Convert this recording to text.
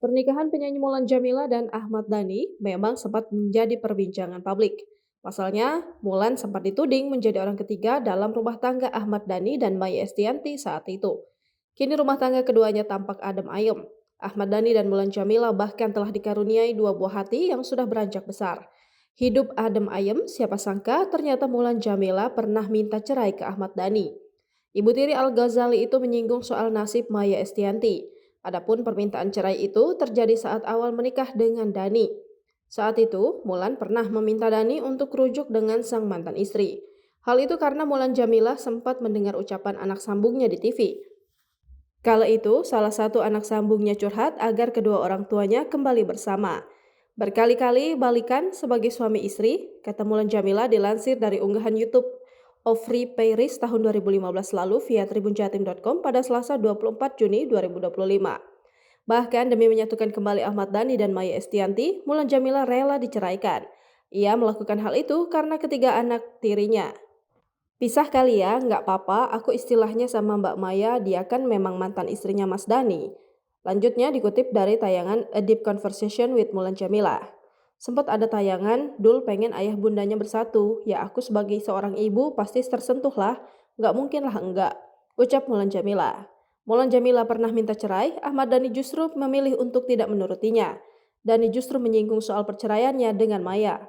Pernikahan penyanyi Mulan Jamila dan Ahmad Dhani memang sempat menjadi perbincangan publik. Pasalnya, Mulan sempat dituding menjadi orang ketiga dalam rumah tangga Ahmad Dhani dan Maya Estianty saat itu. Kini rumah tangga keduanya tampak adem ayem. Ahmad Dhani dan Mulan Jamila bahkan telah dikaruniai dua buah hati yang sudah beranjak besar. Hidup adem ayem, siapa sangka ternyata Mulan Jamila pernah minta cerai ke Ahmad Dhani. Ibu tiri Al-Ghazali itu menyinggung soal nasib Maya Estianty. Adapun permintaan cerai itu terjadi saat awal menikah dengan Dani. Saat itu, Mulan pernah meminta Dani untuk rujuk dengan sang mantan istri. Hal itu karena Mulan Jamila sempat mendengar ucapan anak sambungnya di TV. Kala itu, salah satu anak sambungnya curhat agar kedua orang tuanya kembali bersama. Berkali-kali balikan sebagai suami istri, kata Mulan Jamila dilansir dari unggahan YouTube Ofri Peiris tahun 2015 lalu via tribunjatim.com pada Selasa 24 Juni 2025. Bahkan demi menyatukan kembali Ahmad Dhani dan Maya Estianty, Mulan Jamila rela diceraikan. Ia melakukan hal itu karena ketiga anak tirinya. Pisah kali ya, nggak apa-apa, aku istilahnya sama Mbak Maya, dia kan memang mantan istrinya Mas Dhani. Lanjutnya dikutip dari tayangan A Deep Conversation with Mulan Jamila. Sempat ada tayangan, Dul pengen ayah bundanya bersatu, ya aku sebagai seorang ibu pasti tersentuh lah, nggak mungkin lah enggak, ucap Mulan Jamila. Mulan Jamila pernah minta cerai, Ahmad Dhani justru memilih untuk tidak menurutinya. Dhani justru menyinggung soal perceraiannya dengan Maya.